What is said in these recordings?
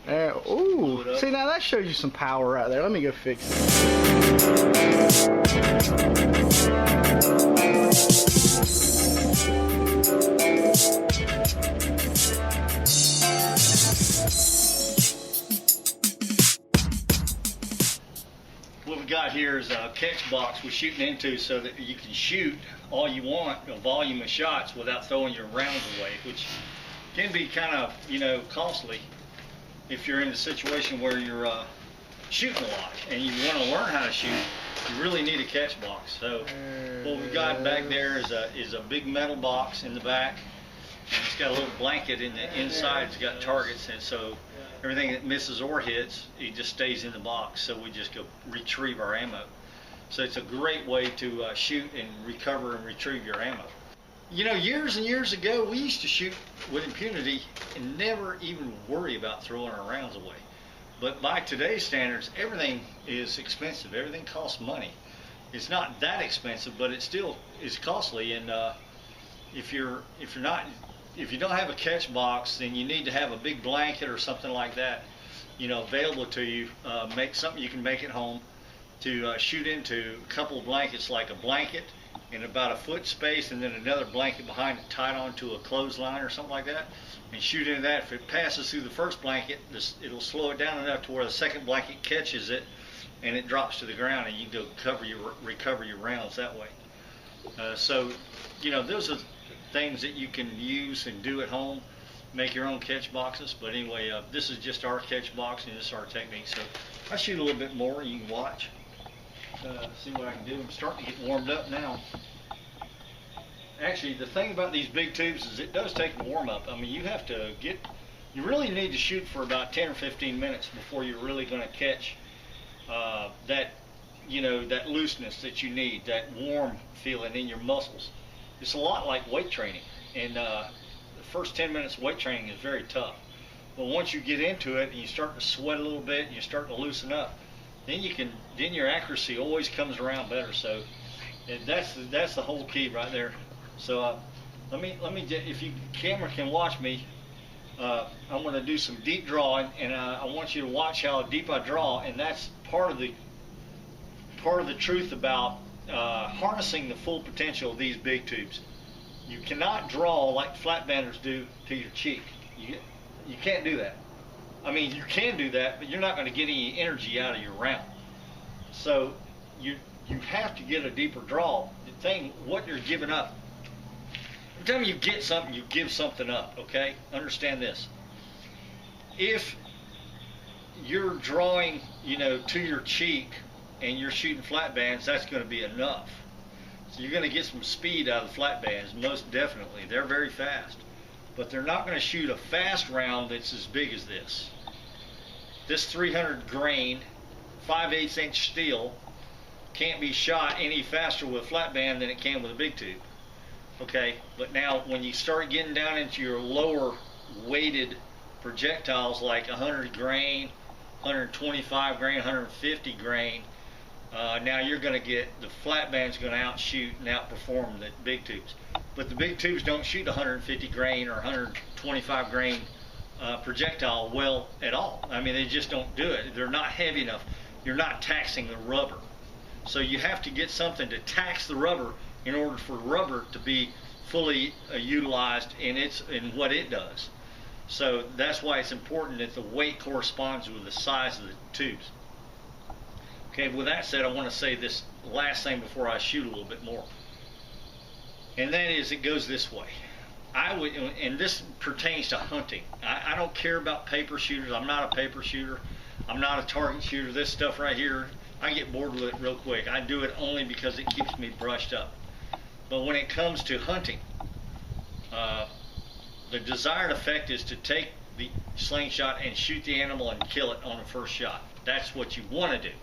Ooh, see, now that shows you some power right there. Let me go fix it. What we got here is a catch box we're shooting into so that you can shoot all you want, a volume of shots, without throwing your rounds away, which can be kind of, costly if you're in a situation where you're shooting a lot and you want to learn how to shoot. You really need a catch box. So what we've got back there is a big metal box in the back, and it's got a little blanket in the inside. It's got targets, and so everything that misses or hits, it just stays in the box. So we just go retrieve our ammo. So it's a great way to shoot and recover and retrieve your ammo. Years and years ago, we used to shoot with impunity and never even worry about throwing our rounds away. But by today's standards, everything is expensive. Everything costs money. It's not that expensive, but it still is costly. And if you don't have a catch box, then you need to have a big blanket or something like that, available to you. Make something you can make at home to shoot into. A couple of blankets, like a blanket in about a foot space, and then another blanket behind it tied onto a clothesline or something like that, and shoot into that. If it passes through the first blanket, it'll slow it down enough to where the second blanket catches it and it drops to the ground, and you can go recover your rounds that way. So those are things that you can use and do at home. Make your own catch boxes. But anyway, this is just our catch box, and this is our technique. So I shoot a little bit more. You can watch. See what I can do. I'm starting to get warmed up now. Actually, the thing about these big tubes is it does take a warm up. I mean, you really need to shoot for about 10 or 15 minutes before you're really going to catch that looseness that you need, that warm feeling in your muscles. It's a lot like weight training, and the first 10 minutes of weight training is very tough. But once you get into it and you start to sweat a little bit and you start to loosen up, then your accuracy always comes around better. So that's the whole key right there. So let me if you camera can watch me, I'm going to do some deep drawing, and I want you to watch how deep I draw, and that's part of the truth about harnessing the full potential of these big tubes. You cannot draw like flatbanders do to your cheek. You can't do that. I mean, you can do that, but you're not going to get any energy out of your round. So you have to get a deeper draw. What you're giving up. Every time you get something, you give something up, okay? Understand this. If you're drawing, to your cheek and you're shooting flat bands, that's going to be enough. So you're going to get some speed out of the flat bands, most definitely. They're very fast. But they're not going to shoot a fast round that's as big as this. This 300 grain, 5/8 inch steel can't be shot any faster with a flat band than it can with a big tube. Okay, but now when you start getting down into your lower weighted projectiles like 100 grain, 125 grain, 150 grain, now you're going to get, the flat band's going to outshoot and outperform the big tubes. But the big tubes don't shoot 150 grain or 125 grain projectile well at all. I mean, they just don't do it. They're not heavy enough. You're not taxing the rubber. So you have to get something to tax the rubber in order for rubber to be fully utilized in what it does. So that's why it's important that the weight corresponds with the size of the tubes. Okay, with that said, I want to say this last thing before I shoot a little bit more. And that is, it goes this way. And this pertains to hunting. I don't care about paper shooters. I'm not a paper shooter. I'm not a target shooter. This stuff right here, I get bored with it real quick. I do it only because it keeps me brushed up. But when it comes to hunting, the desired effect is to take the slingshot and shoot the animal and kill it on the first shot. That's what you want to do.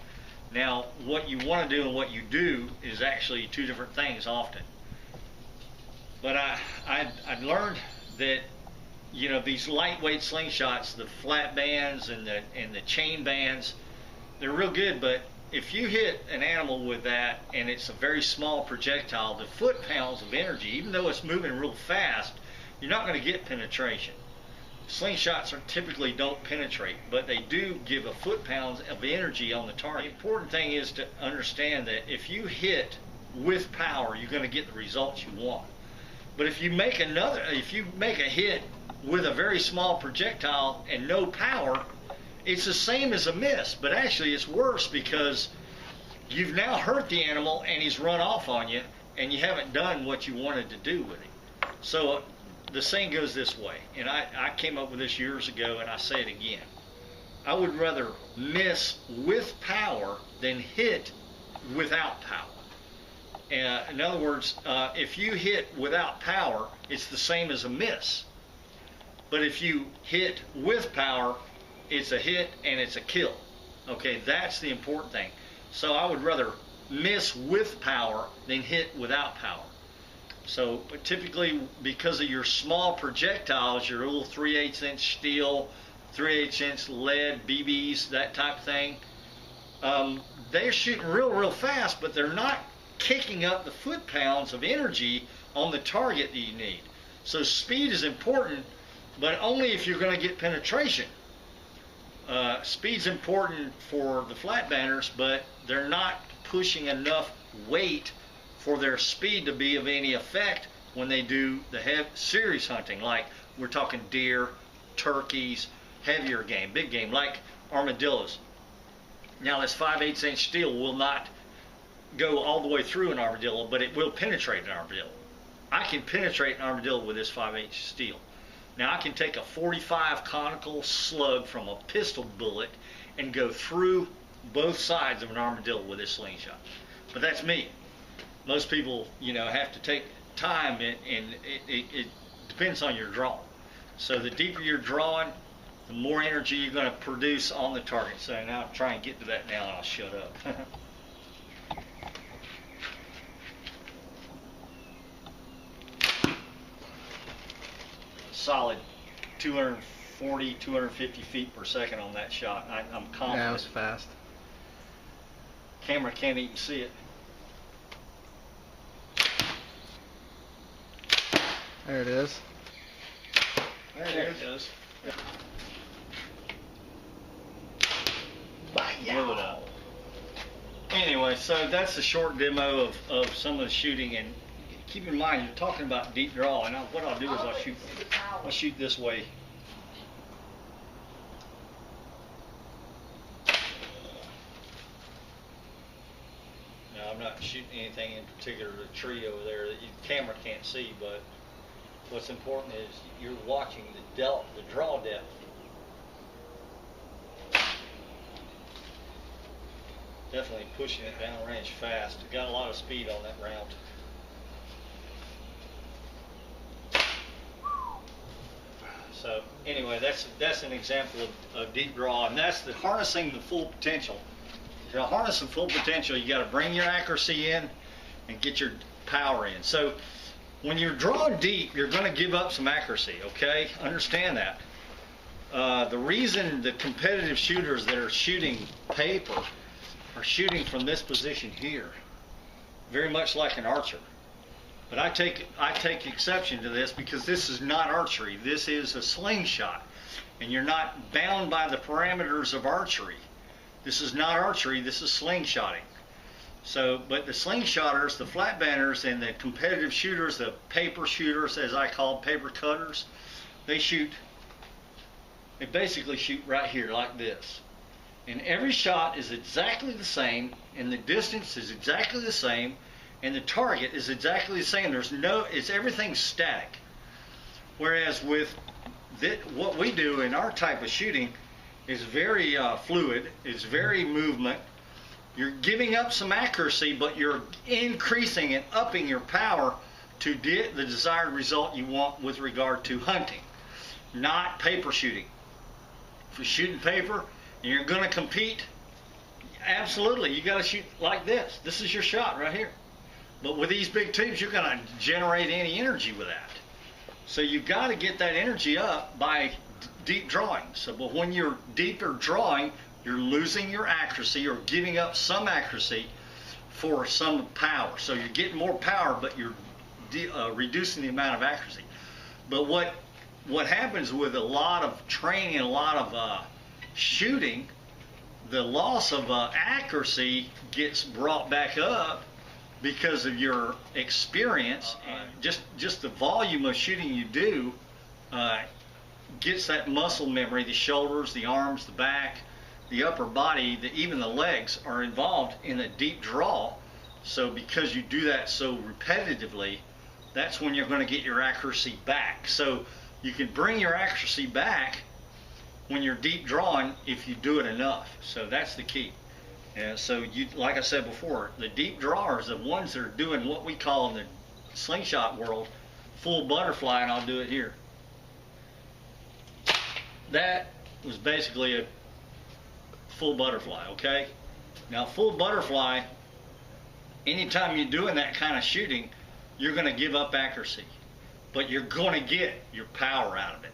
Now, what you want to do and what you do is actually two different things often. But I learned that these lightweight slingshots, the flat bands and the chain bands, they're real good. But if you hit an animal with that and it's a very small projectile, the foot-pounds of energy, even though it's moving real fast, you're not going to get penetration. Slingshots typically don't penetrate, but they do give a foot-pounds of energy on the target. The important thing is to understand that if you hit with power, you're going to get the results you want. But if you make a hit with a very small projectile and no power, it's the same as a miss, but actually it's worse because you've now hurt the animal and he's run off on you and you haven't done what you wanted to do with him. So the saying goes this way, and I came up with this years ago and I say it again. I would rather miss with power than hit without power. In other words, if you hit without power, it's the same as a miss. But if you hit with power, it's a hit and it's a kill. Okay, that's the important thing. So I would rather miss with power than hit without power. So but typically, because of your small projectiles, your little 3/8 inch steel, 3/8 inch lead, BBs, that type of thing, they're shooting real fast, but they're not kicking up the foot-pounds of energy on the target that you need. So speed is important, but only if you're going to get penetration. Speed's important for the flat banners, but they're not pushing enough weight for their speed to be of any effect when they do the serious hunting, like we're talking deer, turkeys, heavier game, big game, like armadillos. Now this 5/8 inch steel will not go all the way through an armadillo, but it will penetrate an armadillo. I can penetrate an armadillo with this 5/8 steel. Now I can take a 45 conical slug from a pistol bullet and go through both sides of an armadillo with this slingshot. But that's me. Most people, have to take time, and it depends on your draw. So the deeper you're drawing, the more energy you're going to produce on the target. So now I'll try and get to that now, and I'll shut up. Solid 240, 250 feet per second on that shot. I'm confident. Yeah, it was fast. Camera can't even see it. There it is. There it is. Blew it up. Anyway, so that's a short demo of some of the shooting, and keep in mind you're talking about deep draw, and what I'll do is I'll shoot this way. Now I'm not shooting anything in particular, the tree over there that the camera can't see, but what's important is you're watching the draw depth. Definitely pushing it downrange fast. Got a lot of speed on that round. So anyway, that's an example of deep draw, and that's the harnessing the full potential. To harness the full potential, you got to bring your accuracy in and get your power in. So when you're drawing deep, you're going to give up some accuracy, okay? Understand that. The reason the competitive shooters that are shooting paper are shooting from this position here, very much like an archer. But I take exception to this because this is not archery. This is a slingshot, and you're not bound by the parameters of archery. This is not archery. This is slingshotting. So, but the slingshotters, the flat banners, and the competitive shooters, the paper shooters, as I call them, paper cutters, they basically shoot right here like this. And every shot is exactly the same, and the distance is exactly the same, and the target is exactly the same. Everything's static. Whereas with what we do in our type of shooting is very fluid. It's very movement. You're giving up some accuracy, but you're increasing and upping your power to get the desired result you want with regard to hunting, not paper shooting. If you're shooting paper and you're going to compete, absolutely, you got to shoot like this. This is your shot right here. But with these big tubes, you're going to generate any energy with that. So you've got to get that energy up by deep drawing. So, but when you're deeper drawing, you're losing your accuracy or giving up some accuracy for some power. So you're getting more power, but you're reducing the amount of accuracy. But what what happens with a lot of training, a lot of shooting, the loss of accuracy gets brought back up because of your experience, and just the volume of shooting you do gets that muscle memory. The shoulders, the arms, the back, the upper body, even the legs are involved in a deep draw. So because you do that so repetitively, that's when you're going to get your accuracy back. So you can bring your accuracy back when you're deep drawing if you do it enough. So that's the key. And so you, like I said before, the deep drawers, the ones that are doing what we call in the slingshot world full butterfly, and I'll do it here. That was basically a full butterfly, okay? Now full butterfly, anytime you're doing that kind of shooting, you're going to give up accuracy, but you're going to get your power out of it.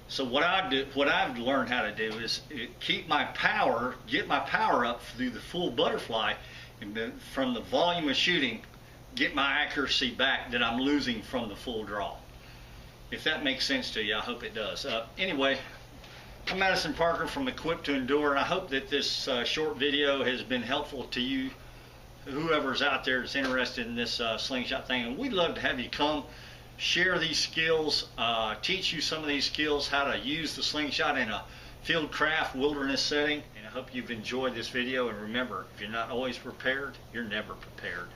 So what I've learned how to do is keep my power, get my power up through the full butterfly, and from the volume of shooting, get my accuracy back that I'm losing from the full draw. If that makes sense to you, I hope it does. Anyway, I'm Madison Parker from Equipped to Endure, and I hope that this short video has been helpful to you, whoever's out there that's interested in this slingshot thing. And we'd love to have you come share these skills, teach you some of these skills, how to use the slingshot in a field craft wilderness setting. And I hope you've enjoyed this video, and remember, if you're not always prepared, you're never prepared.